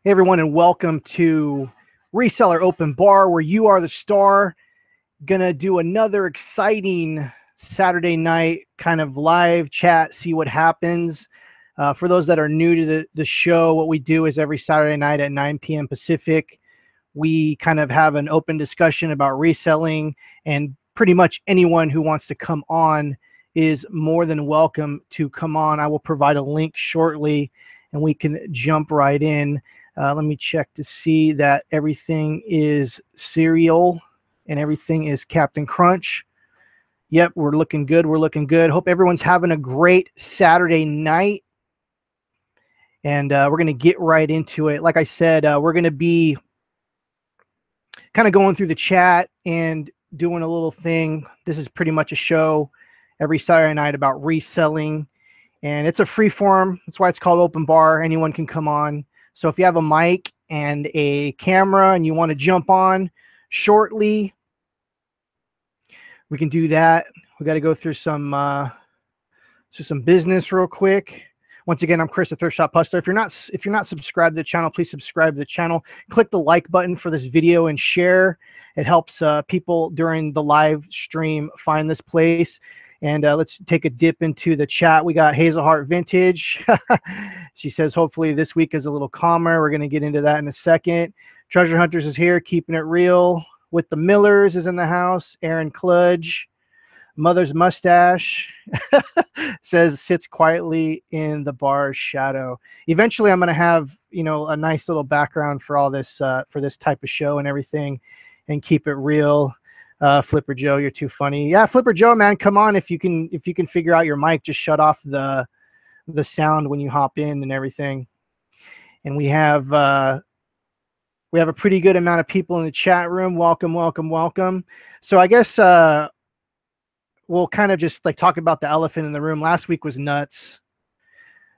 Hey everyone, and welcome to Reseller Open Bar, where you are the star. Gonna do another exciting Saturday night kind of live chat, see what happens. For those that are new to the show, what we do is every Saturday night at 9 p.m. Pacific, we kind of have an open discussion about reselling, and pretty much anyone who wants to come on is more than welcome to come on. I will provide a link shortly and we can jump right in. Let me check to see that everything is cereal and everything is Captain Crunch. Yep, we're looking good. We're looking good. Hope everyone's having a great Saturday night. And we're going to get right into it. Like I said, we're going to be kind of going through the chat and doing a little thing. This is pretty much a show every Saturday night about reselling. And it's a free form. That's why it's called Open Bar. Anyone can come on. So if you have a mic and a camera and you want to jump on shortly, we can do that. We got to go through some business real quick. Once again, I'm Chris, the Thrift Shop Hustler. If you're not subscribed to the channel, please subscribe to the channel. Click the like button for this video and share. It helps people during the live stream find this place. And let's take a dip into the chat. We got Hazelheart Vintage. She says, hopefully this week is a little calmer. We're going to get into that in a second. Treasure Hunters is here, keeping it real. With the Millers is in the house. Aaron Kludge. Mother's Mustache says, sits quietly in the bar's shadow. Eventually, I'm going to have, a nice little background for all this, for this type of show and everything, and keep it real. Flipper Joe, you're too funny. Yeah, Flipper Joe, man, come on. If you can figure out your mic, just shut off the sound when you hop in and everything. And we have a pretty good amount of people in the chat room. Welcome, welcome, welcome. So I guess we'll kind of just talk about the elephant in the room. Last week was nuts.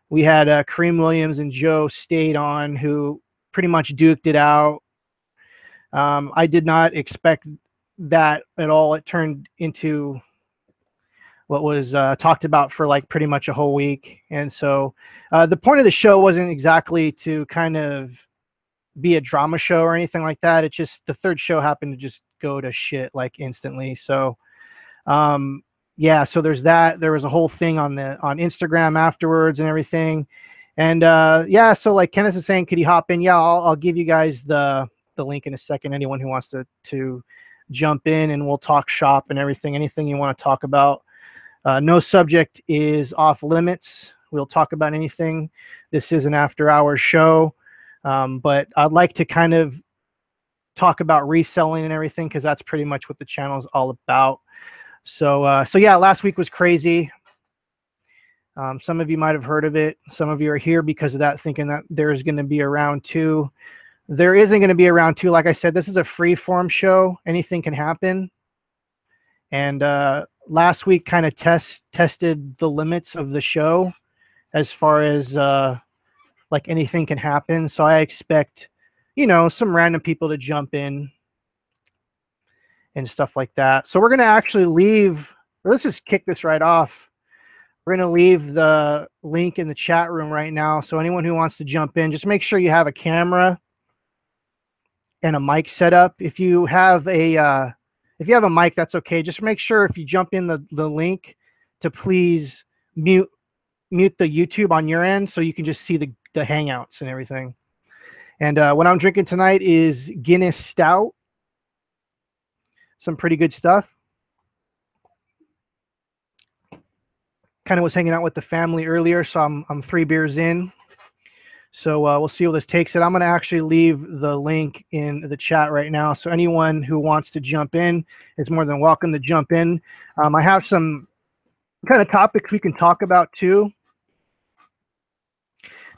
We had Kareem Williams and Joe State on, who pretty much duked it out. I did not expect that at all. It turned into what was talked about for pretty much a whole week. And so the point of the show wasn't exactly to kind of be a drama show or anything like that. It just, the third show happened to just go to shit instantly. So yeah, so there's that. There was a whole thing on Instagram afterwards and everything. And yeah, so Kenneth is saying, could he hop in? Yeah, I'll give you guys the link in a second. Anyone who wants to jump in, and we'll talk shop and anything you want to talk about. No subject is off limits. We'll talk about anything. This is an after hours show, but I'd like to kind of talk about reselling and everything, because that's pretty much what the channel is all about. So yeah, last week was crazy. Some of you might have heard of it. Some of you are here because of that, thinking that there's going to be a round two. There isn't going to be a round two. Like I said, this is a free form show. Anything can happen. And last week kind of tested the limits of the show as far as anything can happen. So I expect, some random people to jump in and stuff like that. So we're going to actually leave, or let's just kick this right off. We're going to leave the link in the chat room right now. So anyone who wants to jump in, just make sure you have a camera and a mic set up. If you have a mic, that's okay. Just make sure if you jump in the link to please mute the YouTube on your end, so you can just see the hangouts and everything. And what I'm drinking tonight is Guinness Stout. Some pretty good stuff. Kind of was hanging out with the family earlier, so I'm 3 beers in. So we'll see where this takes it. I'm going to actually leave the link in the chat right now. So anyone who wants to jump in is more than welcome to jump in. I have some kind of topics we can talk about too.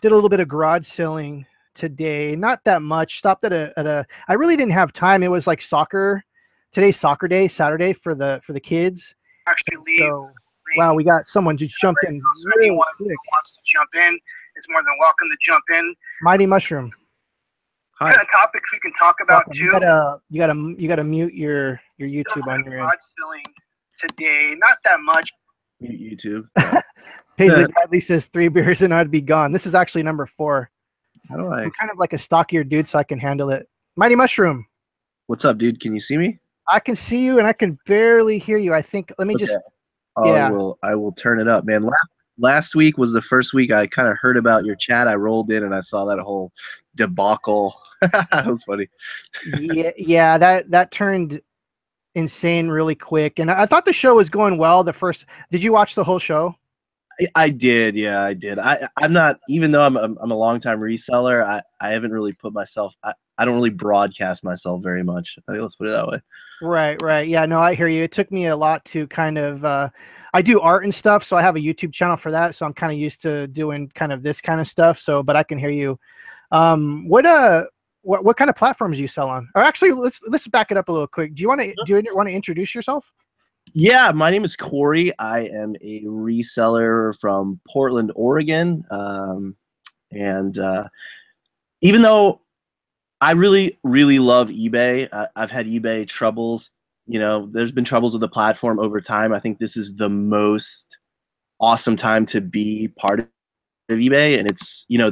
Did a little bit of garage selling today. Not that much. Stopped at a I really didn't have time. It was like soccer. Today's soccer day, Saturday for the kids. Actually leave. So, wow, we got someone just jumped in. So anyone who wants to jump in is more than welcome to jump in. Mighty Mushroom. Hi. Kind of topics we can talk about too. You gotta mute your YouTube on your end. Today, not that much. Mute YouTube. Paisley Bradley says 3 beers and I'd be gone. This is actually number 4. How do I? I'm kind of like a stockier dude, so I can handle it. Mighty Mushroom, What's up, dude? Can you see me? I can see you and I can barely hear you. I think, let me Okay. just, I yeah. will. I will turn it up, man. Last week was the first week I kind of heard about your chat. I rolled in and I saw that whole debacle. That was funny. Yeah, that turned insane really quick. And I thought the show was going well. Did you watch the whole show? I did, yeah, I did. I'm not, even though I'm a longtime reseller. I haven't really put myself. I don't really broadcast myself very much. I think let's put it that way. Right. Yeah, no, I hear you. It took me a lot to kind of, I do art and stuff, so I have a YouTube channel for that. So I'm kind of used to doing kind of this kind of stuff. So, but I can hear you. What kind of platforms do you sell on? Or actually, let's back it up a little quick. Do you want to introduce yourself? Yeah, my name is Corey. I am a reseller from Portland, Oregon. And even though I really, really love eBay, I've had eBay troubles. There's been troubles with the platform over time. I think this is the most awesome time to be part of eBay. And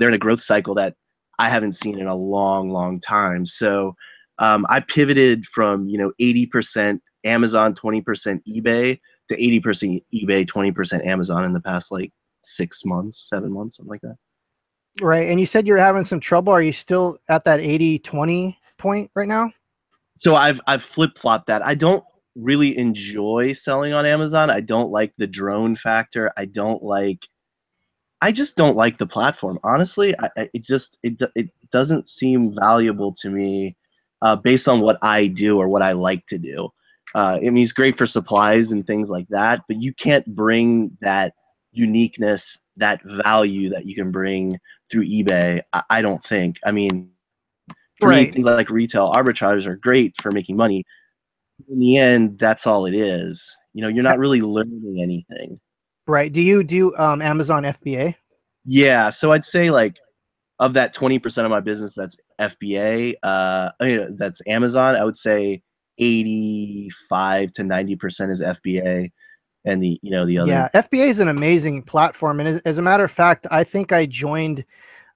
they're in a growth cycle that I haven't seen in a long, long time. So I pivoted from, 80% Amazon, 20% eBay to 80% eBay, 20% Amazon in the past like 6 months, 7 months, something like that. Right. And you said you're having some trouble. Are you still at that 80-20 point right now? So I've flip-flopped that. I don't really enjoy selling on Amazon. I don't like the drone factor. I just don't like the platform. Honestly, it doesn't seem valuable to me based on what I do or what I like to do. I mean, it's great for supplies and things like that, but you can't bring that uniqueness, that value that you can bring through eBay. I don't think. I mean, for me, Right. things like retail arbitrage are great for making money. In the end, that's all it is. You're not really learning anything. Right. Do you do Amazon FBA? Yeah, so I'd say like of that 20% of my business that's FBA, that's Amazon, I would say 85 to 90% is FBA, and the other. Yeah, FBA is an amazing platform, and as a matter of fact, I think I joined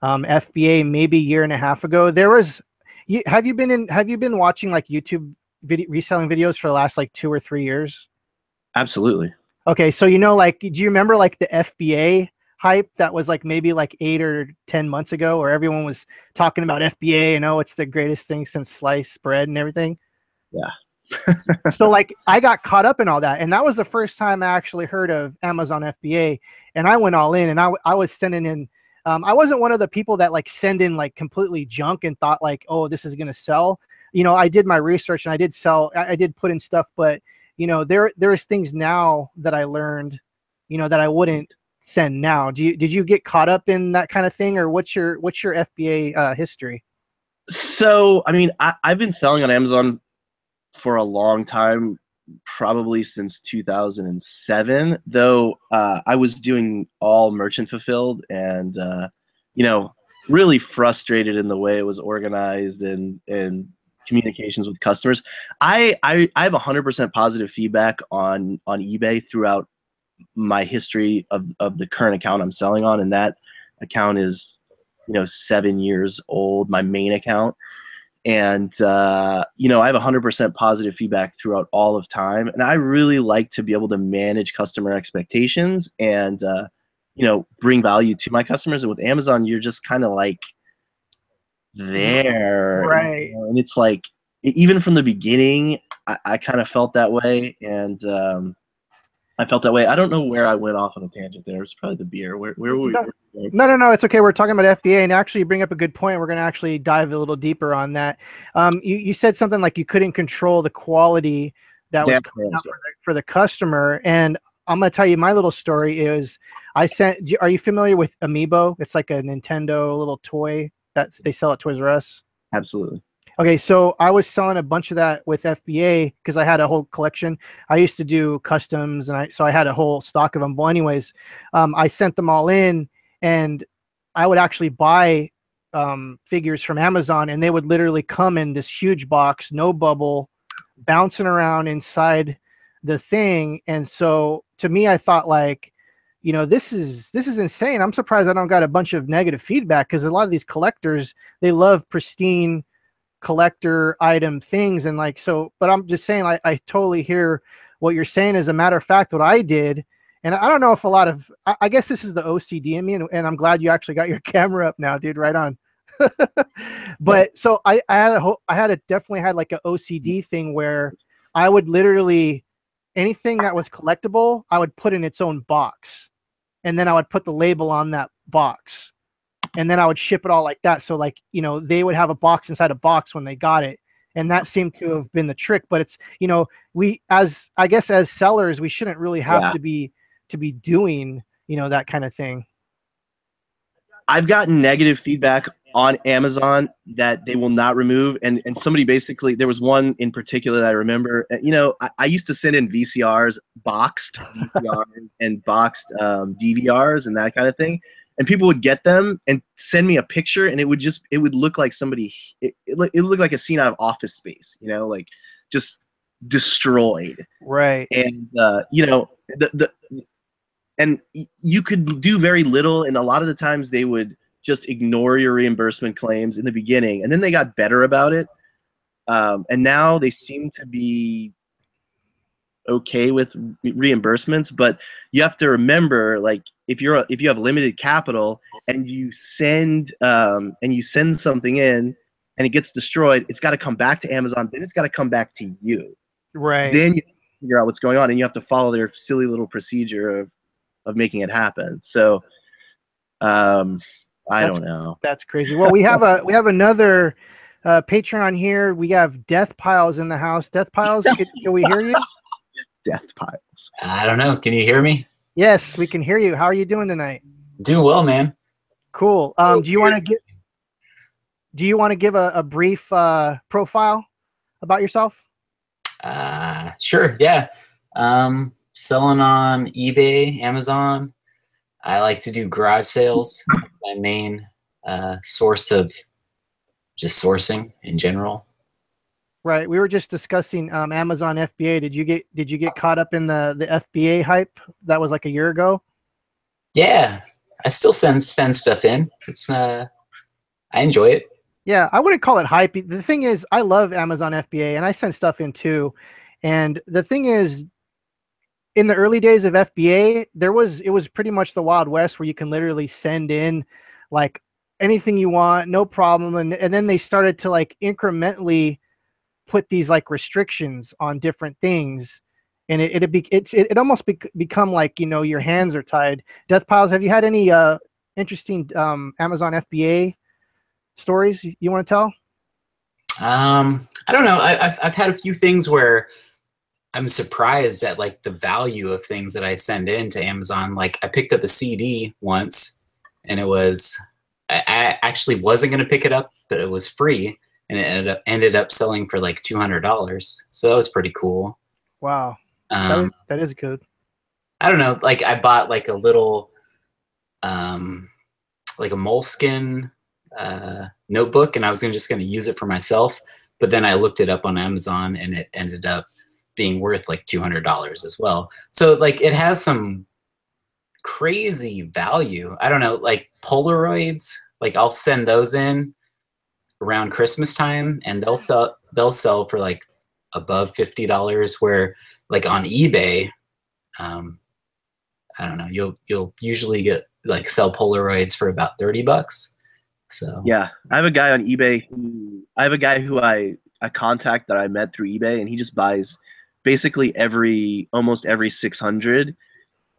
FBA maybe a year and a half ago. Have you been watching like YouTube reselling videos for the last like 2 or 3 years? Absolutely. Okay, so like, do you remember like the FBA hype that was like maybe like 8 or 10 months ago, where everyone was talking about FBA and it's the greatest thing since sliced bread and everything? Yeah. So like I got caught up in all that, and that was the first time I actually heard of Amazon FBA, and I went all in, and I was sending in. I wasn't one of the people that like send in like completely junk and thought like, oh, this is gonna sell. I did my research and I did sell. I did put in stuff, but there's things now that I learned, that I wouldn't send now. Did you get caught up in that kind of thing, or what's your FBA history? So I mean, I've been selling on Amazon for a long time, probably since 2007, though I was doing all merchant fulfilled and really frustrated in the way it was organized and communications with customers. I have 100% positive feedback on eBay throughout my history of the current account I'm selling on, and that account is 7 years old, my main account. And I have 100% positive feedback throughout all of time, and I really like to be able to manage customer expectations and bring value to my customers. And with Amazon, you're just kind of like there, Right. and it's like even from the beginning, I kind of felt that way, and I felt that way. I don't know where I went off on a tangent there. It's probably the beer. Where were we? No. It's okay. We're talking about FBA, and actually, you bring up a good point. We're going to actually dive a little deeper on that. You said something like you couldn't control the quality that was coming out for the customer, and I'm going to tell you my little story is Are you familiar with Amiibo? It's like a Nintendo little toy that they sell at Toys R Us. Absolutely. Okay, so I was selling a bunch of that with FBA because I had a whole collection. I used to do customs, and so I had a whole stock of them. Well, anyways, I sent them all in, and I would actually buy figures from Amazon, and they would literally come in this huge box, no bubble, bouncing around inside the thing. And so to me, I thought like, you know, this is insane. I'm surprised I don't got a bunch of negative feedback, because a lot of these collectors, they love pristine collector item things. And like, so, but I'm just saying, I totally hear what you're saying. As a matter of fact, what I did, and I don't know if a lot of, I guess this is the OCD in me, and I'm glad you actually got your camera up now, dude. Right on. But so I definitely had like a OCD thing where I would literally, anything that was collectible, I would put in its own box, and then I would put the label on that box, and then I would ship it all like that. So like, you know, they would have a box inside a box when they got it. And that seemed to have been the trick. But it's, you know, I guess as sellers, we shouldn't really have to be doing, you know, that kind of thing. I've gotten negative feedback on Amazon that they will not remove. And somebody basically, there was one in particular that I remember, you know, I used to send in VCRs, boxed VCRs and boxed DVRs and that kind of thing. And people would get them and send me a picture, and it would look like somebody, it looked like a scene out of Office Space, you know, like just destroyed. Right. And, you know, and you could do very little, and a lot of the times they would just ignore your reimbursement claims in the beginning, and then they got better about it. And now they seem to be okay with reimbursements, but you have to remember, like, if you have limited capital and you send something in and it gets destroyed, it's got to come back to Amazon, then it's got to come back to you. Right. Then you figure out what's going on, and you have to follow their silly little procedure of making it happen. So I don't know. That's crazy. Well, we have another Patreon here. We have Death Piles in the house. Death Piles, can we hear you? Death Piles. I don't know. Can you hear me? Yes, we can hear you. How are you doing tonight? Doing well, man. Cool. Do you want to give a brief profile about yourself? Sure. Yeah. Selling on eBay, Amazon. I like to do garage sales. My main source of just sourcing in general. Right. We were just discussing Amazon FBA. Did you get caught up in the FBA hype that was like a year ago? Yeah, I still send stuff in. It's I enjoy it. Yeah, I wouldn't call it hype. The thing is, I love Amazon FBA, and I send stuff in too. And the thing is, in the early days of FBA, it was pretty much the Wild West, where you can literally send in like anything you want, no problem. And then they started to like incrementally put these like restrictions on different things, and it almost become like, you know, your hands are tied. Death Piles, have you had any interesting Amazon FBA stories you want to tell? I don't know. I've had a few things where I'm surprised at like the value of things that I send in to Amazon. Like I picked up a CD once, and I actually wasn't going to pick it up, but it was free, and it ended up selling for like $200. So that was pretty cool. Wow. That is good. I don't know. Like I bought like a little, like a moleskin notebook, and I was just going to use it for myself. But then I looked it up on Amazon, and it ended up being worth like $200 as well. So like it has some crazy value. I don't know, like Polaroids, like I'll send those in around Christmas time, and they'll sell for like above $50, where like on eBay, I don't know, you'll usually get like sell Polaroids for about $30. So yeah, I have a guy on eBay who I contact that I met through eBay, and he just buys basically almost every 600.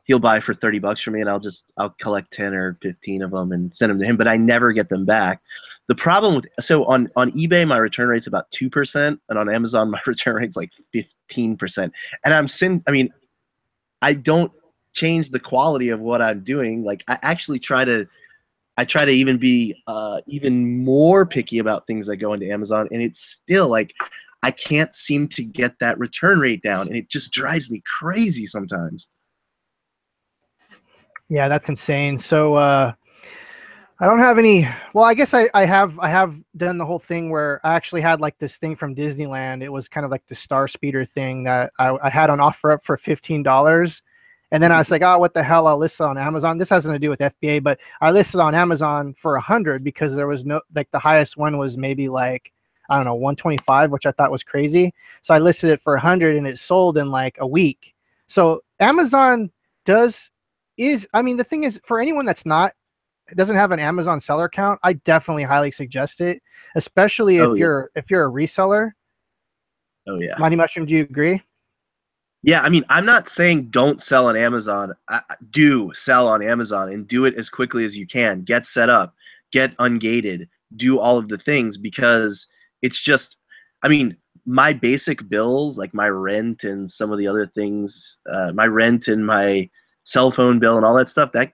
He'll buy for $30 for me, and I'll collect 10 or 15 of them and send them to him, but I never get them back. The problem on eBay, my return rate's about 2%, and on Amazon, my return rate's like 15%. And I don't change the quality of what I'm doing. Like I actually try to even be even more picky about things that go into Amazon, and it's still like I can't seem to get that return rate down, and it just drives me crazy sometimes. Yeah, that's insane. So I don't have any. Well, I guess I have done the whole thing where I actually had like this thing from Disneyland. It was kind of like the Star Speeder thing that I had on offer up for $15, And then I was like, oh, what the hell? I'll list it on Amazon. This has nothing to do with FBA, but I listed on Amazon for 100 because there was no, like the highest one was maybe like, I don't know, 125, which I thought was crazy. So I listed it for 100 and it sold in like a week. So Amazon I mean, the thing is, for anyone that's doesn't have an Amazon seller account, I definitely highly suggest it, especially if you're a reseller. Oh yeah. Mighty Mushroom, do you agree? Yeah, I mean, I'm not saying don't sell on Amazon. Do sell on Amazon and do it as quickly as you can. Get set up, get ungated, do all of the things, because it's just, I mean, my basic bills, like my rent and some of the other things, my rent and my cell phone bill and all that stuff, that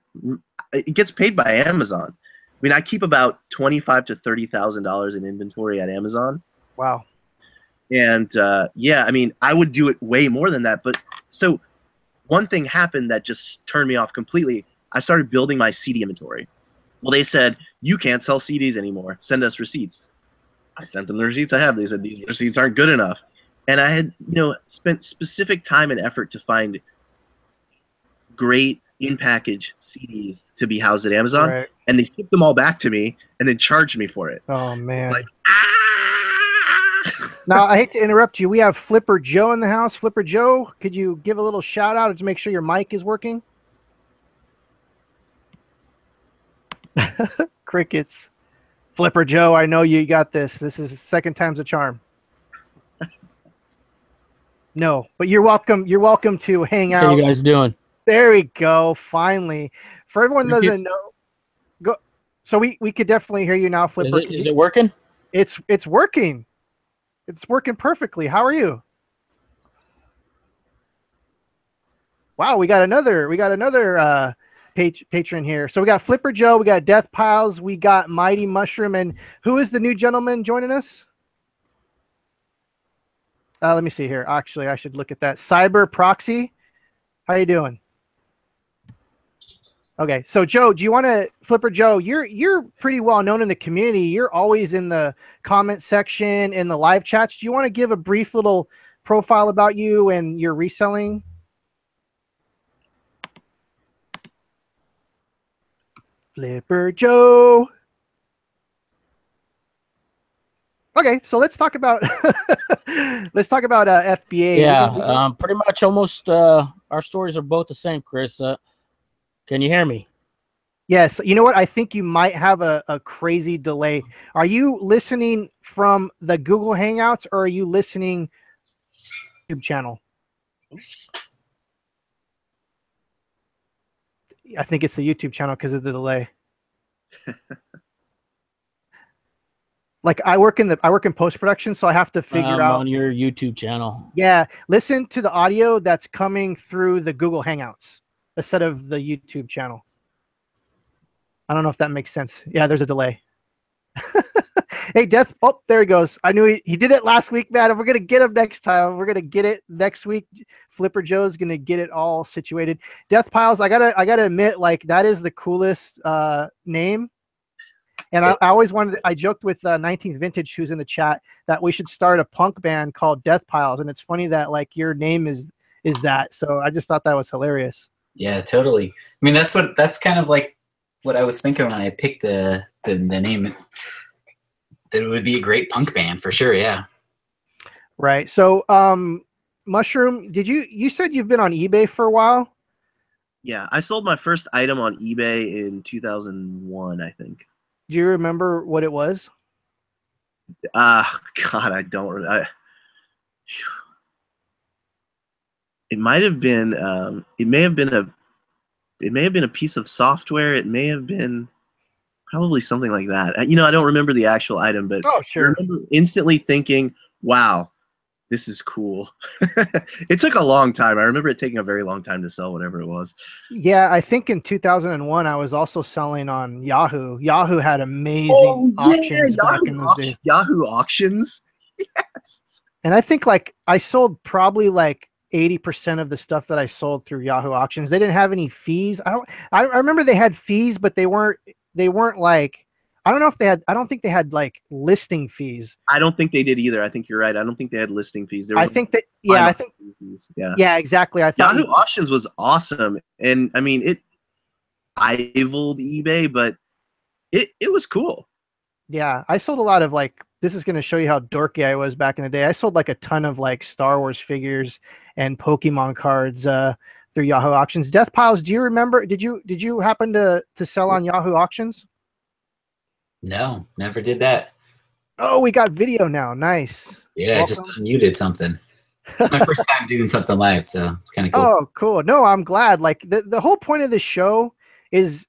it gets paid by Amazon. I mean, I keep about $25,000 to $30,000 in inventory at Amazon. Wow. And yeah, I mean, I would do it way more than that. But so one thing happened that just turned me off completely. I started building my CD inventory. Well, they said, you can't sell CDs anymore. Send us receipts. I sent them the receipts I have. They said, these receipts aren't good enough. And I had, spent specific time and effort to find great in-package CDs to be housed at Amazon. Right. And they shipped them all back to me and then charged me for it. Oh, man. Like, Now, I hate to interrupt you. We have Flipper Joe in the house. Flipper Joe, could you give a little shout out to make sure your mic is working? Crickets. Flipper Joe, I know you got this. This is second time's a charm. No, but you're welcome. You're welcome to hang out. How you guys doing? There we go. Finally, for everyone that doesn't know, go. So we could definitely hear you now, Flipper. Is it working? It's working. It's working perfectly. How are you? Wow, we got another patron here. So we got Flipper Joe, we got Death Piles, we got Mighty Mushroom, and who is the new gentleman joining us? Let me see here. Actually, I should look at that. Cyber Proxy. How you doing? Okay, so Joe, do you want to, Flipper Joe, you're pretty well known in the community. You're always in the comment section, in the live chats. Do you want to give a brief little profile about you and your reselling? Flipper Joe. Okay, so let's talk about FBA. Yeah, pretty much almost our stories are both the same, Chris. Can you hear me? Yes. You know what? I think you might have a crazy delay. Are you listening from the Google Hangouts or are you listening YouTube channel? I think it's the YouTube channel because of the delay. Like I work in post-production, so I have to figure out on your YouTube channel. Yeah. Listen to the audio that's coming through the Google Hangouts instead of the YouTube channel. I don't know if that makes sense. Yeah, there's a delay. Hey, Death. Oh, there he goes. I knew he did it last week, man. We're going to get him next time. We're going to get it next week. Flipper Joe's going to get it all situated. Death Piles, I gotta admit, like, that is the coolest name. And I always wanted, I joked with 19th Vintage, who's in the chat, that we should start a punk band called Death Piles. And it's funny that, like, your name is that. So I just thought that was hilarious. Yeah, totally. I mean, that's kind of like what I was thinking when I picked the name. That it would be a great punk band for sure. Yeah. Right. So, Mushroom, you said you've been on eBay for a while? Yeah, I sold my first item on eBay in 2001, I think. Do you remember what it was? God, I don't. It might have been. It may have been a piece of software. It may have been probably something like that. I don't remember the actual item, but oh, sure. I remember instantly thinking, "Wow, this is cool." It took a long time. I remember it taking a very long time to sell whatever it was. Yeah, I think in 2001 I was also selling on Yahoo. Yahoo had amazing auctions back in those days. Yahoo auctions. Yes. And I think like I sold probably like 80% of the stuff that I sold through Yahoo auctions. They didn't have any fees. I remember they had fees, but they weren't like, I don't know if they had. I don't think they had like listing fees. I don't think they did either. I think you're right. I don't think they had listing fees. There was I think that. Yeah, I think. fees. Yeah. Yeah, exactly. I thought Yahoo Auctions was awesome, and I mean it rivaled eBay, but it was cool. Yeah, I sold a lot of like. This is going to show you how dorky I was back in the day. I sold like a ton of like Star Wars figures and Pokemon cards through Yahoo Auctions. Death Piles, do you remember? Did you happen to sell on Yahoo Auctions? No, never did that. Oh, we got video now. Nice. Yeah, I just muted something. It's my first time doing something live, so it's kind of cool. Oh, cool. No, I'm glad. Like the whole point of the show is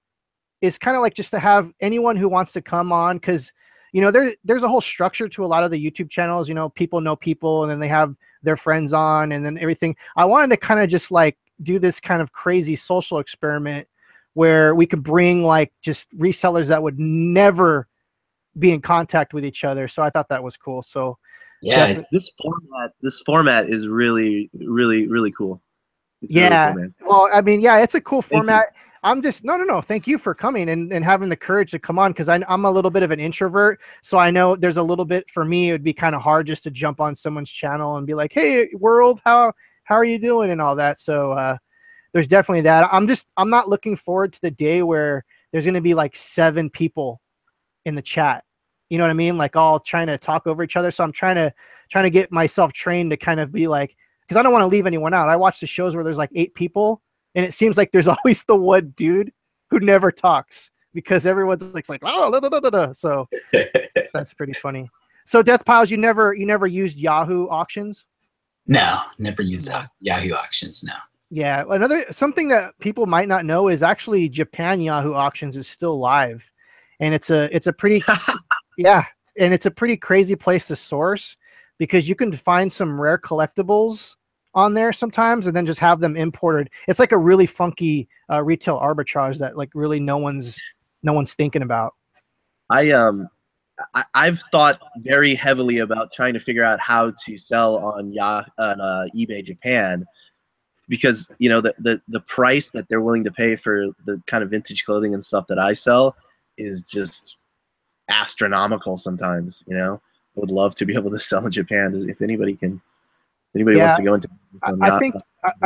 kind of like just to have anyone who wants to come on, because you know there's a whole structure to a lot of the YouTube channels. You know, people know people, and then they have their friends on, and then everything. I wanted to kind of just like do this kind of crazy social experiment where we could bring like just resellers that would never be in contact with each other. So I thought that was cool. So yeah, this format is really cool. It's yeah, really cool, man. well, I mean, yeah, it's a cool format. I'm just no. Thank you for coming and having the courage to come on, because I'm a little bit of an introvert, so I know there's a little bit for me. It would be kind of hard just to jump on someone's channel and be like, "Hey, world, how are you doing?" and all that. So there's definitely that. I'm not looking forward to the day where there's going to be like 7 people in the chat. You know what I mean? Like all trying to talk over each other. So I'm trying to get myself trained to kind of be like, because I don't want to leave anyone out. I watch the shows where there's like 8 people, and it seems like there's always the one dude who never talks because everyone's like oh, da, da, da, da, da. So that's pretty funny. So Death Piles, you never used Yahoo Auctions? No, never used Yahoo Auctions. No. Yeah, something that people might not know is actually Japan Yahoo Auctions is still live, and it's a pretty yeah, and it's a pretty crazy place to source, because you can find some rare collectibles on there sometimes and then just have them imported. It's like a really funky retail arbitrage that like really no one's thinking about. I've thought very heavily about trying to figure out how to sell on eBay Japan, because you know the price that they're willing to pay for the kind of vintage clothing and stuff that I sell is just astronomical sometimes. You know, I would love to be able to sell in Japan. If anybody wants to go into I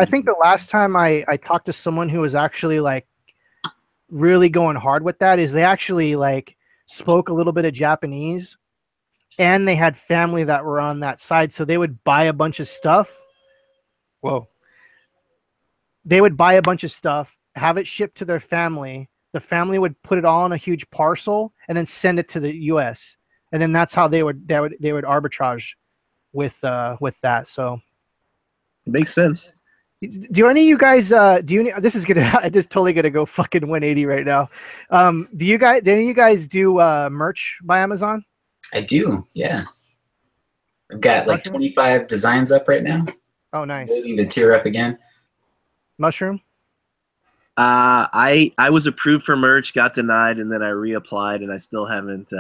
think the last time I talked to someone who was actually like really going hard with that is they actually like spoke a little bit of Japanese, and they had family that were on that side, so they would buy a bunch of stuff. Whoa. They would buy a bunch of stuff, have it shipped to their family. The family would put it all in a huge parcel and then send it to the US. And then that's how they would arbitrage with that. So it makes sense. Do any of you guys this is gonna I just totally gonna go fucking 180 right now. Do any of you guys do merch by Amazon? I do, yeah. I've got like 25 designs up right now. Oh, nice. Waiting to tear up again. Mushroom? I was approved for merch, got denied, and then I reapplied, and I still haven't.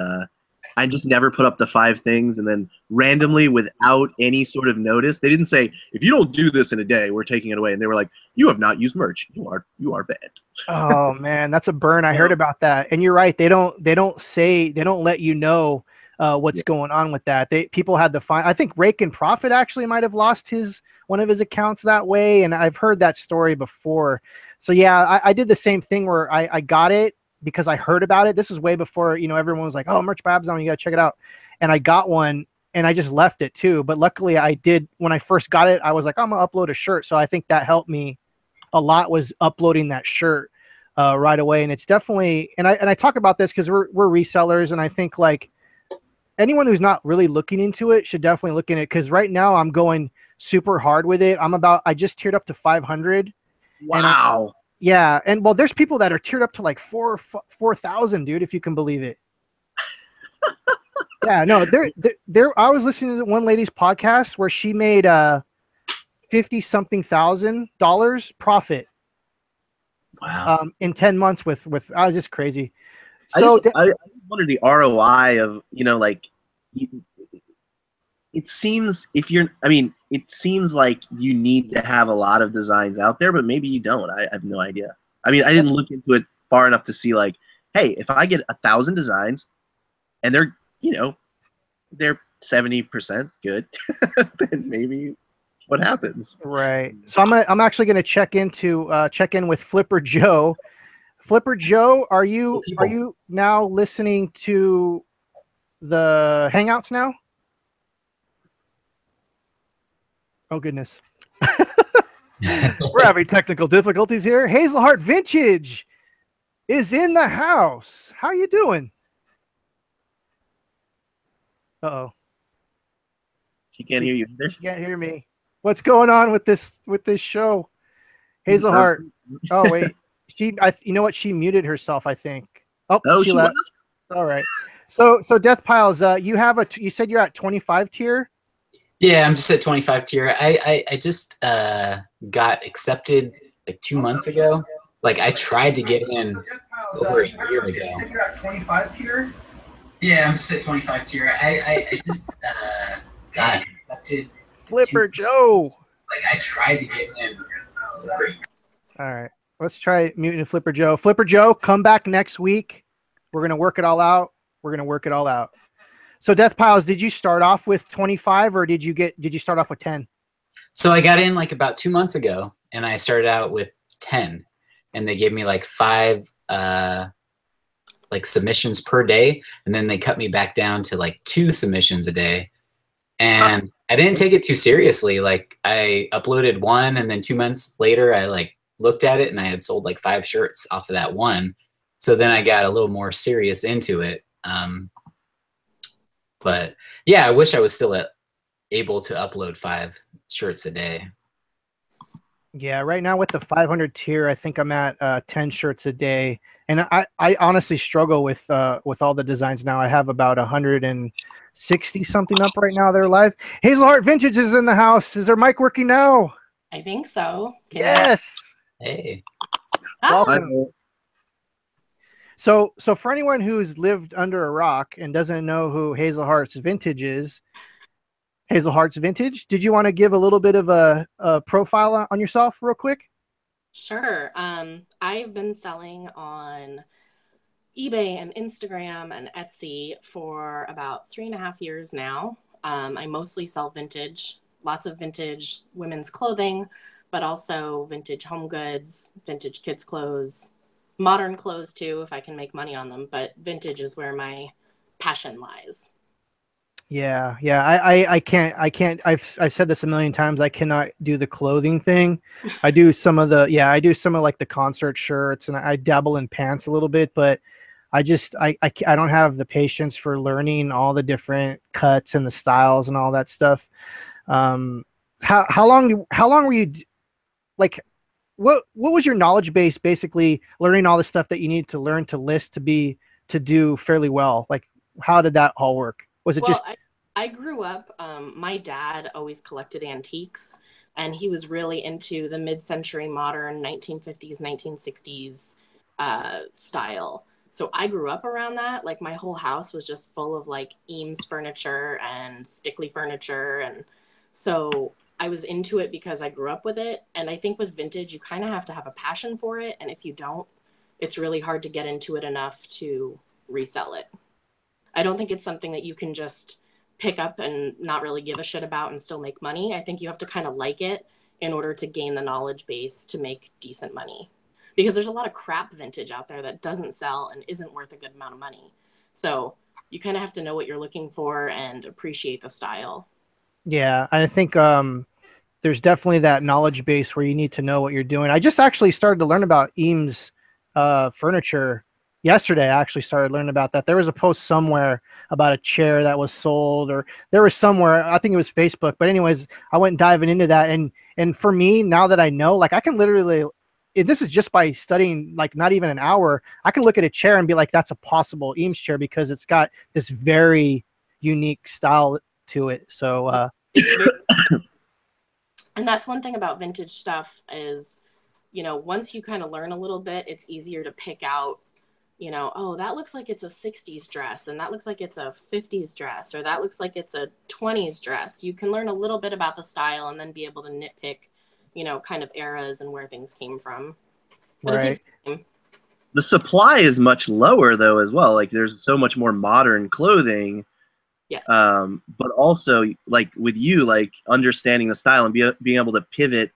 I just never put up the 5 things, and then randomly, without any sort of notice, they didn't say, if you don't do this in a day, we're taking it away. And they were like, you have not used merch. You are banned. Oh man, that's a burn. I heard about that. And you're right. They don't let you know what's going on with that. People had to find. I think Rake and Profit actually might have lost one of his accounts that way, and I've heard that story before. So yeah, I did the same thing where I got it because I heard about it. This is way before, you know, everyone was like, oh, merch by Amazon, you got to check it out. And I got one and I just left it too. But luckily I did, when I first got it, I was like, I'm going to upload a shirt. So I think that helped me a lot, was uploading that shirt right away. And it's definitely, and I talk about this because we're resellers. And I think like anyone who's not really looking into it should definitely look in it. Cause right now I'm going super hard with it. I just tiered up to 500. Wow. Yeah, and well, there's people that are tiered up to like 4,000, dude, if you can believe it. Yeah, no, there. I was listening to one lady's podcast where she made $50-something thousand profit. Wow. In 10 months with I was just crazy. So I wonder the ROI of, you know, like it seems it seems like you need to have a lot of designs out there, but maybe you don't. I have no idea. I mean, I didn't look into it far enough to see like, hey, if I get 1,000 designs, and they're, they're 70% good, then maybe what happens? Right. So I'm actually going to check in with Flipper Joe. Flipper Joe, are you now listening to the Hangouts now? Oh goodness. We're having technical difficulties here. Hazelheart Vintage is in the house. How you doing? Uh-oh. She can't hear you either. She can't hear me. What's going on with this show? Hazelheart. Oh wait. You know what? She muted herself, I think. Oh, she left. All right. So Death Piles, you said you're at 25 tier? Yeah, I'm just at 25 tier. I just got accepted like 2 months ago. Like I tried to get in over a year ago. You said you're at 25 tier? Yeah, I'm just at 25 tier. I just got accepted. Flipper Joe. Like I tried to get in over a year. All right. Let's try muting Flipper Joe. Flipper Joe, come back next week. We're going to work it all out. So Death Piles, did you start off with 25 or did you start off with 10? So I got in like about 2 months ago and I started out with 10 and they gave me like 5 like submissions per day. And then they cut me back down to like 2 submissions a day. And I didn't take it too seriously. Like I uploaded 1 and then 2 months later, I like looked at it and I had sold like 5 shirts off of that 1. So then I got a little more serious into it. But yeah, I wish I was still able to upload 5 shirts a day. Yeah, right now with the 500 tier, I think I'm at 10 shirts a day. And I honestly struggle with all the designs now. I have about 160 something up right now. They're live. Hazelheart Vintage is in the house. Is their mic working now? I think so. Yes. Hey. Welcome. So for anyone who's lived under a rock and doesn't know who Hazelheart's Vintage is, Hazelheart's Vintage, did you want to give a little bit of a profile on yourself real quick? Sure. I've been selling on eBay and Instagram and Etsy for about 3.5 years now. I mostly sell vintage, lots of vintage women's clothing, but also vintage home goods, vintage kids clothes, modern clothes too, if I can make money on them. But vintage is where my passion lies. Yeah. I can't. I've said this a million times. I cannot do the clothing thing. I do some of like the concert shirts and I dabble in pants a little bit, but I don't have the patience for learning all the different cuts and the styles and all that stuff. How long were you like? What was your knowledge base basically learning all the stuff that you need to learn to list to do fairly well? Like, how did that all work? Was it I grew up, my dad always collected antiques and he was really into the mid-century modern 1950s, 1960s style. So I grew up around that. Like my whole house was just full of like Eames furniture and Stickley furniture. And so I was into it because I grew up with it. And I think with vintage, you kind of have to have a passion for it. And if you don't, it's really hard to get into it enough to resell it. I don't think it's something that you can just pick up and not really give a shit about and still make money. I think you have to kind of like it in order to gain the knowledge base to make decent money. Because there's a lot of crap vintage out there that doesn't sell and isn't worth a good amount of money. So you kind of have to know what you're looking for and appreciate the style. Yeah, I think there's definitely that knowledge base where you need to know what you're doing. I just actually started to learn about Eames furniture yesterday. I actually started learning about that. There was a post somewhere about a chair that was sold, or there was somewhere, I think it was Facebook. But anyways, I went diving into that. And for me, now that I know, like I can literally, this is just by studying, like not even an hour, I can look at a chair and be like, that's a possible Eames chair because it's got this very unique style to it. So, and that's one thing about vintage stuff is, you know, once you kind of learn a little bit, it's easier to pick out, you know, oh, that looks like it's a 60s dress and that looks like it's a 50s dress, or that looks like it's a 20s dress. You can learn a little bit about the style and then be able to nitpick, you know, kind of eras and where things came from. But right. it takes time. The supply is much lower though as well. Like there's so much more modern clothing. Yes. But also like with you, like understanding the style and being able to pivot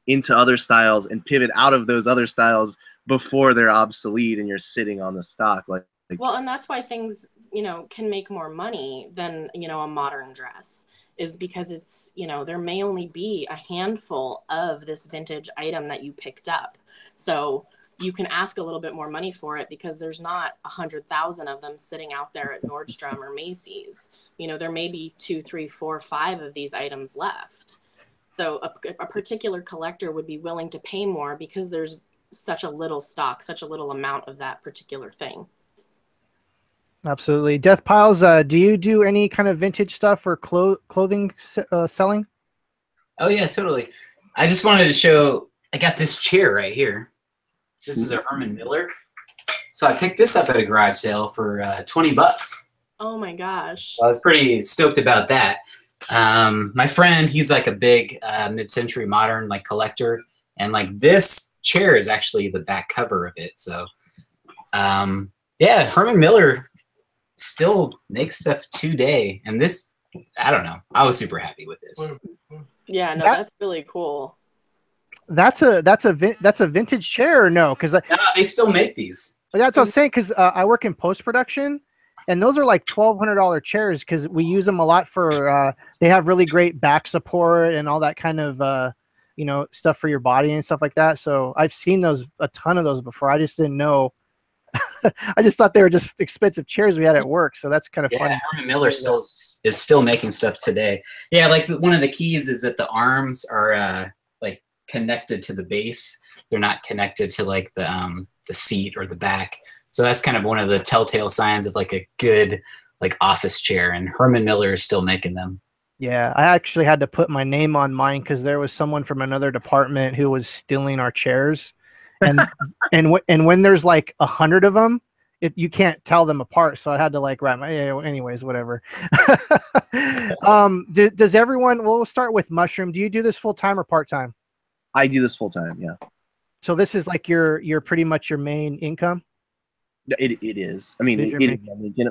into other styles and pivot out of those other styles before they're obsolete and you're sitting on the stock. Well, and that's why things, can make more money than, a modern dress, is because it's, there may only be a handful of this vintage item that you picked up. So you can ask a little bit more money for it because there's not 100,000 of them sitting out there at Nordstrom or Macy's. There may be 2, 3, 4, 5 of these items left. So a particular collector would be willing to pay more because there's such a little stock, such a little amount of that particular thing. Absolutely. Death Piles, do you do any kind of vintage stuff or clothing selling? Oh yeah, totally. I just wanted to show, I got this chair right here. This is a Herman Miller. So I picked this up at a garage sale for $20. Oh my gosh. I was pretty stoked about that. My friend, he's like a big mid-century modern like collector, and like this chair is actually the back cover of it. So yeah, Herman Miller still makes stuff today, and this, I don't know, I was super happy with this. Yeah, no, that's really cool. That's a vintage chair or no? Because they still make these. That's what I was saying. Because I work in post production, and those are like $1,200 chairs because we use them a lot for. They have really great back support and all that kind of stuff for your body and stuff like that. So I've seen a ton of those before. I just didn't know. I just thought they were just expensive chairs we had at work. So that's kind of funny. Herman Miller is still making stuff today. Yeah, like one of the keys is that the arms are like connected to the base. They're not connected to like the seat or the back. So that's kind of one of the telltale signs of like a good like office chair. And Herman Miller is still making them. Yeah, I actually had to put my name on mine because there was someone from another department who was stealing our chairs. And when there's like 100 of them, you can't tell them apart. So I had to like write my, anyways, whatever. Does everyone? Well, we'll start with Mushroom. Do you do this full time or part time? I do this full time. Yeah. So this is like your pretty much your main income. It is. I mean,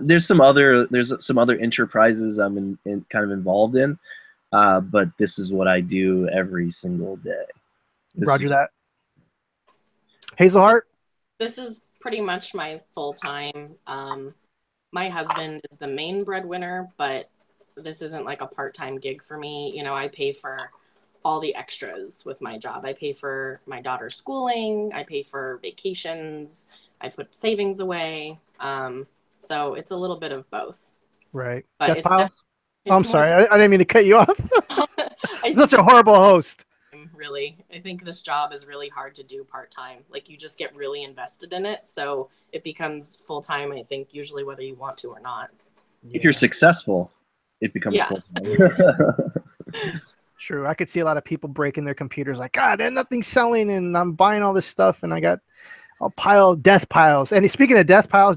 there's some other enterprises I'm kind of involved in, but this is what I do every single day. Roger that. Hazelheart? This is pretty much my full time. My husband is the main breadwinner, but this isn't like a part-time gig for me. I pay for all the extras with my job. I pay for my daughter's schooling. I pay for vacations. I put savings away. So it's a little bit of both. Right. But I'm sorry. I didn't mean to cut you off. That's a horrible host. Really, I think this job is really hard to do part-time. Like you just get really invested in it, so it becomes full-time, I think, usually whether you want to or not. If you're successful, it becomes full-time. True. I could see a lot of people breaking their computers like, God, and nothing's selling and I'm buying all this stuff and I got a pile of death piles. And speaking of death piles,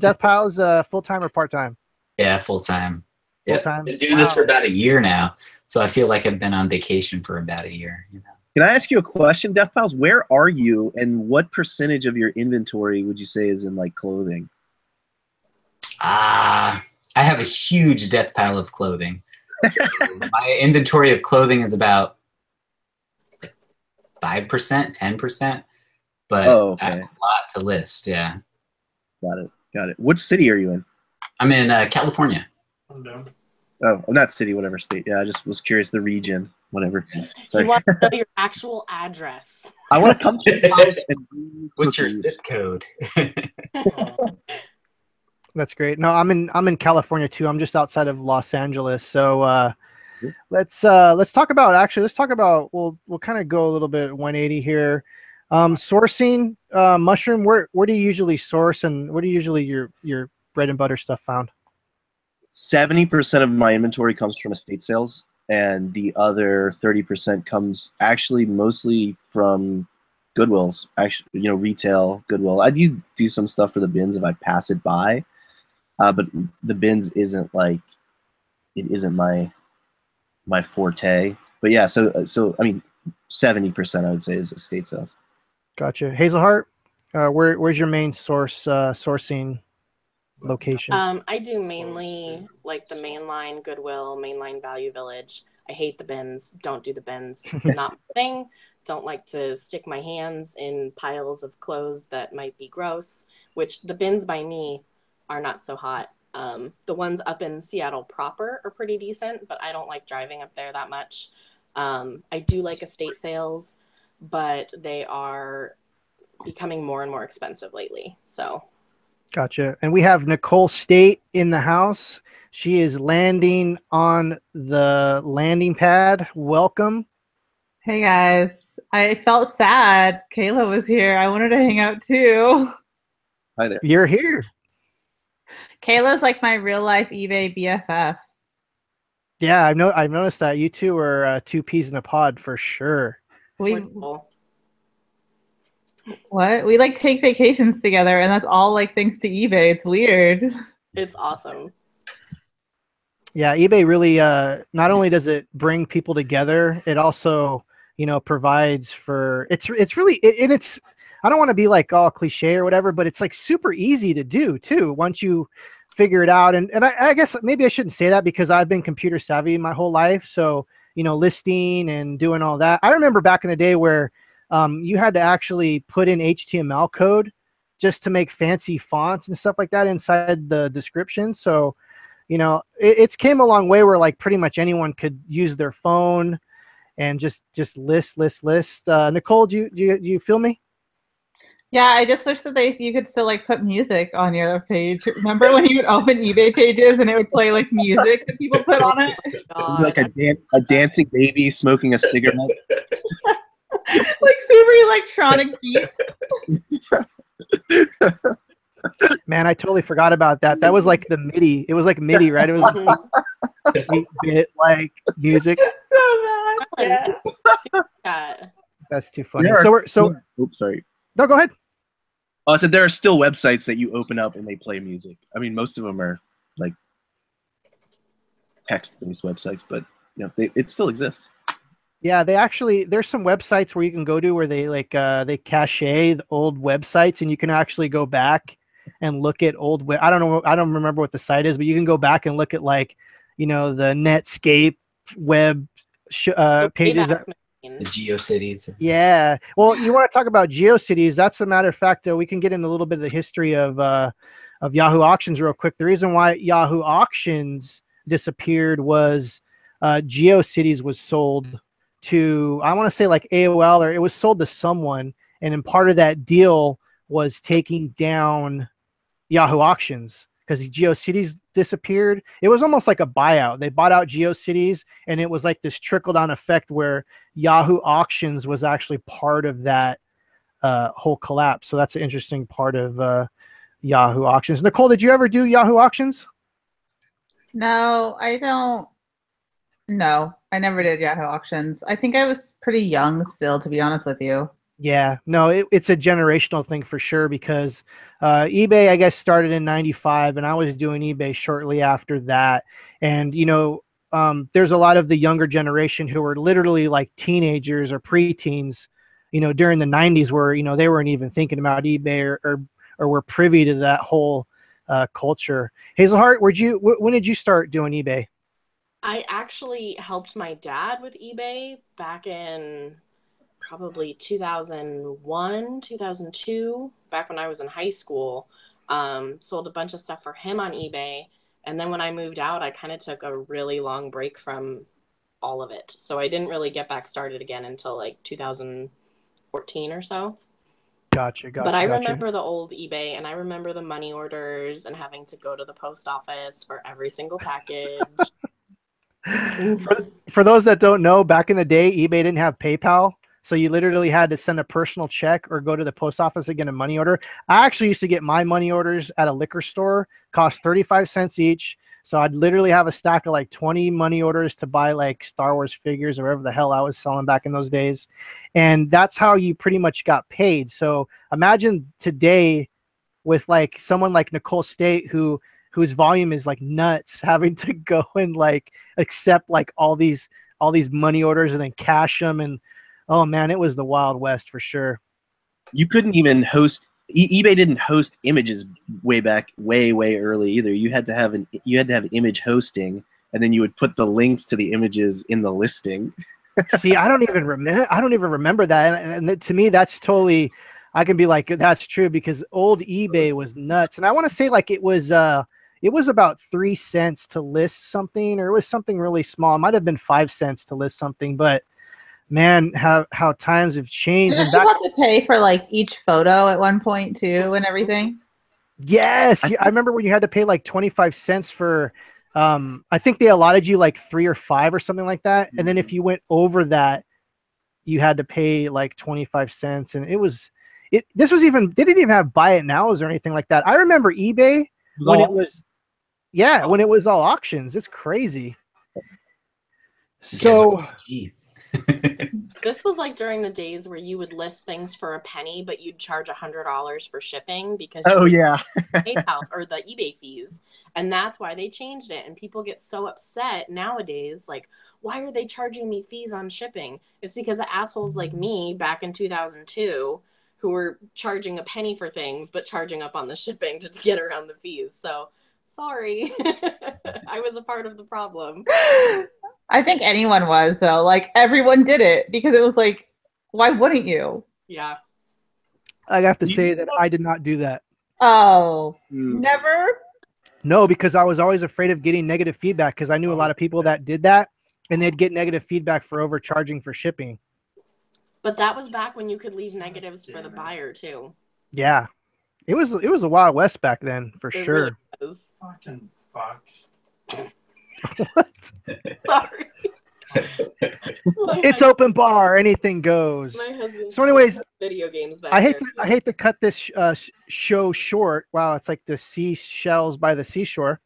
full-time or part-time? Yeah, full-time. Yeah, Full-time. I've been doing this for about a year now, so I feel like I've been on vacation for about a year. Can I ask you a question, Death Piles? Where are you, and what percentage of your inventory would you say is in like clothing? I have a huge death pile of clothing. So my inventory of clothing is about 5%, 10%, but I have a lot to list. Yeah. Got it. Which city are you in? I'm in California. I'm down. Oh, not city, whatever state. Yeah, I just was curious the region. Whatever. You want to know your actual address. I want to come to your house and what's your zip code? That's great. No, I'm in California too. I'm just outside of Los Angeles. So let's talk about we'll kind of go a little bit 180 here. Sourcing Mushroom. Where do you usually source, and where do usually your bread and butter stuff found? 70% of my inventory comes from estate sales. And the other 30% comes actually mostly from Goodwills, actually, retail Goodwill. I do some stuff for the bins if I pass it by, but the bins isn't my forte. But yeah, so I mean, 70% I would say is estate sales. Gotcha. Hazelheart? Where's your main sourcing location? I do mainly like the mainline Goodwill, mainline Value Village. I hate the bins. Don't do the bins. Not my thing. Don't like to stick my hands in piles of clothes that might be gross, which the bins by me are not so hot. The ones up in Seattle proper are pretty decent, but I don't like driving up there that much. I do like estate sales, but they are becoming more and more expensive lately. So Gotcha. And we have Nicole State in the house. She is landing on the landing pad. Welcome. Hey guys, I felt sad. Kayla was here. I wanted to hang out too. Hi there. You're here. Kayla's like my real life eBay BFF. Yeah, I've noticed that you two are two peas in a pod for sure. wonderful. We like take vacations together, and that's all like thanks to eBay. It's weird. It's awesome. Yeah, eBay really not only does it bring people together, it also, provides for it's really and it's I don't want to be like all cliche or whatever, but it's like super easy to do too once you figure it out. And I guess maybe I shouldn't say that because I've been computer savvy my whole life. So, listing and doing all that. I remember back in the day where you had to actually put in HTML code just to make fancy fonts and stuff like that inside the description. So, it's came a long way where like pretty much anyone could use their phone and just list. Nicole, do you feel me? Yeah, I just wish that you could still like put music on your page. Remember when you would open eBay pages and it would play like music that people put on it? God. Like a dancing baby smoking a cigarette. Like super electronic beats. Man, I totally forgot about that. That was like the MIDI. It was like MIDI, right? It was like 8-bit like music. So bad. Yeah. That's too funny. Oops, sorry. No, go ahead. Oh, I said there are still websites that you open up and they play music. I mean, most of them are like text-based websites, but it still exists. Yeah, there's some websites where you can go to where they they cache the old websites, and you can actually go back and look at old I don't remember what the site is, but you can go back and look at the Netscape web pages. The GeoCities. Yeah. Well, you want to talk about GeoCities? That's a matter of fact. We can get into a little bit of the history of Yahoo Auctions real quick. The reason why Yahoo Auctions disappeared was GeoCities was sold to, I want to say like AOL, or it was sold to someone, and in part of that deal was taking down Yahoo Auctions because GeoCities disappeared. It was almost like a buyout. They bought out GeoCities, and it was like this trickle-down effect where Yahoo Auctions was actually part of that whole collapse. So that's an interesting part of Yahoo Auctions. Nicole, did you ever do Yahoo Auctions? No, I don't. No, I never did Yahoo Auctions. I think I was pretty young still, to be honest with you. Yeah, no, it's a generational thing for sure because eBay, I guess, started in '95, and I was doing eBay shortly after that. And, there's a lot of the younger generation who were literally like teenagers or preteens, during the '90s where, they weren't even thinking about eBay or were privy to that whole culture. Hazelheart, when did you start doing eBay? I actually helped my dad with eBay back in probably 2001, 2002, back when I was in high school. Sold a bunch of stuff for him on eBay. And then when I moved out, I kind of took a really long break from all of it. So I didn't really get back started again until like 2014 or so. Gotcha. But I remember the old eBay, and I remember the money orders and having to go to the post office for every single package. For those that don't know, back in the day, eBay didn't have PayPal. So you literally had to send a personal check or go to the post office to get a money order. I actually used to get my money orders at a liquor store, cost 35 cents each. So I'd literally have a stack of like 20 money orders to buy like Star Wars figures or whatever the hell I was selling back in those days. And that's how you pretty much got paid. So imagine today with like someone like Nicole State whose volume is like nuts, having to go and like accept like all these money orders and then cash them. And oh man, it was the Wild West for sure. You couldn't even host eBay didn't host images way back, way early either. You had to have image hosting, and then you would put the links to the images in the listing. See, I don't even remember that, and to me, that's totally. I can be like, that's true, because old eBay was nuts, and I want to say like it was about 3 cents to list something, or it was something really small. It might have been 5 cents to list something, but man, how times have changed. Didn't And you back, have to pay for like each photo at one point too, and everything? yes, I remember when you had to pay like 25 cents for. I think they allotted you like 3 or 5 or something like that, and then if you went over that, you had to pay like 25 cents, and this was even, they didn't even have buy it nows or anything like that. I remember eBay when it was, when it was all auctions. It's crazy. So this was like during the days where you would list things for a penny, but you'd charge $100 for shipping because PayPal or the eBay fees. And that's why they changed it. And people get so upset nowadays, like, why are they charging me fees on shipping? It's because of assholes like me back in 2002 who were charging a penny for things, but charging up on the shipping to get around the fees. So sorry, I was a part of the problem. I think anyone was, though. Like, everyone did it because it was like, why wouldn't you? Yeah. I have to say that I did not do that. Oh, never? No, because I was always afraid of getting negative feedback, because I knew a lot of people that did that, and they'd get negative feedback for overcharging for shipping. But that was back when you could leave negatives for the buyer too. Yeah. It was a Wild West back then, for sure. Really was. Fucking fuck. What? Sorry. It's open bar, anything goes. My husband. So anyways, video games back I hate to cut this show short. Wow, it's like the seashells by the seashore.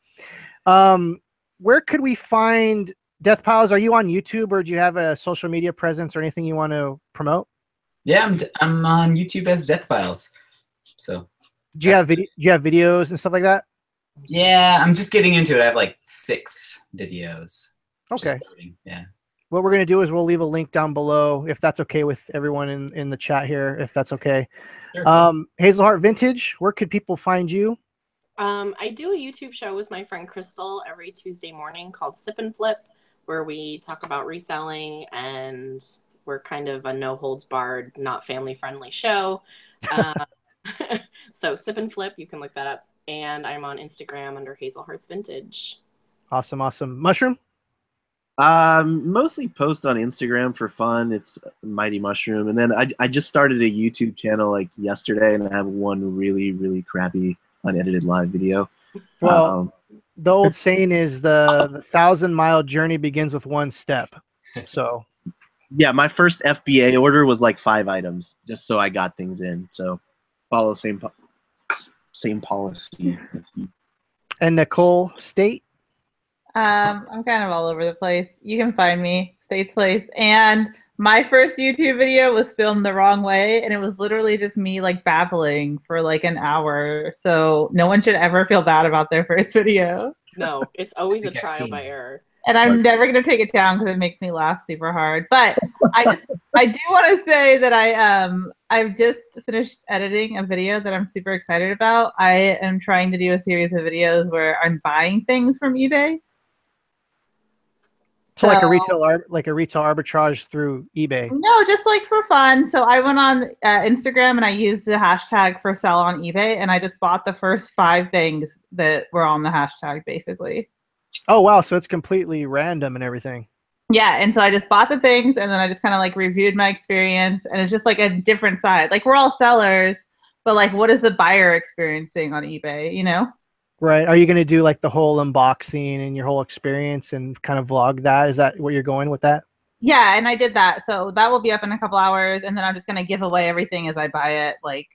Where could we find Death Piles? Are you on YouTube, or do you have a social media presence or anything you want to promote? Yeah, I'm on YouTube as Death Piles. So do you have videos and stuff like that? Yeah, I'm just getting into it. I have like 6 videos. Okay. Yeah. What we're going to do is we'll leave a link down below, if that's okay with everyone in the chat here, if that's okay. Sure. Hazelheart Vintage, where could people find you? I do a YouTube show with my friend Crystal every Tuesday morning called Sip and Flip, where we talk about reselling, and we're kind of a no holds barred, not family friendly show. So Sip and Flip, you can look that up. And I'm on Instagram under Hazelheart's Vintage. Awesome. Mushroom? Mostly post on Instagram for fun. It's Mighty Mushroom. And then I just started a YouTube channel like yesterday, and I have one really crappy unedited live video. Well, the old saying is the 1,000-mile journey begins with 1 step. So yeah, my first FBA order was like 5 items, just so I got things in. So follow the same policy. And Nicole State? I'm kind of all over the place. You can find me, State's Place. And my first YouTube video was filmed the wrong way, and it was literally just me like babbling for like an hour. So no one should ever feel bad about their first video. No, it's always a trial by error. And I'm never going to take it down because it makes me laugh super hard. But I do want to say that I've just finished editing a video that I'm super excited about. I am trying to do a series of videos where I'm buying things from eBay. So like a retail arbitrage through eBay. No, just like for fun. So I went on Instagram and I used the hashtag for sell on eBay, and I just bought the first 5 things that were on the hashtag, basically. Oh wow! So it's completely random and everything. Yeah, and so I just bought the things, and then I just kind of like reviewed my experience, and it's just like a different side. Like, we're all sellers, but like, what is the buyer experiencing on eBay? You know? Right. Are you going to do like the whole unboxing and your whole experience and kind of vlog that? Is that where you're going with that? Yeah, and I did that. So that will be up in a couple hours, and then I'm just going to give away everything as I buy it. Like,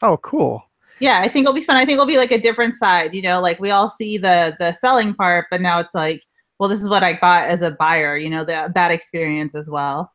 oh, cool. Yeah, I think it'll be fun. I think it'll be like a different side, you know, like we all see the selling part, but now it's like, well, this is what I got as a buyer, you know, that experience as well.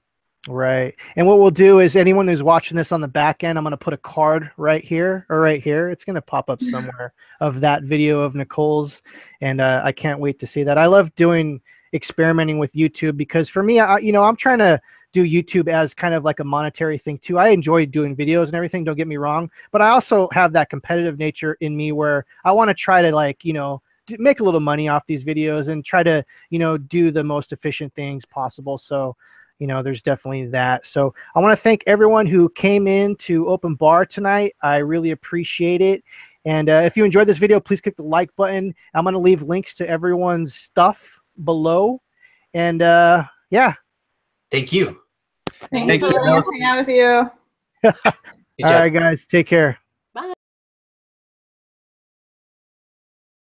Right. And what we'll do is anyone who's watching this on the back end, I'm going to put a card right here or right here. It's going to pop up somewhere of that video of Nicole's. And I can't wait to see that. I love doing experimenting with YouTube because for me, I'm trying to do YouTube as kind of like a monetary thing too. I enjoy doing videos and everything, don't get me wrong, but I also have that competitive nature in me where I want to try to, like, you know, make a little money off these videos and try to, you know, do the most efficient things possible. So, you know, there's definitely that. So I want to thank everyone who came in to Open Bar tonight. I really appreciate it. And if you enjoyed this video, please click the like button. I'm going to leave links to everyone's stuff below. And yeah. Thank you. Thanks for letting us hang out with you. All right, guys, take care.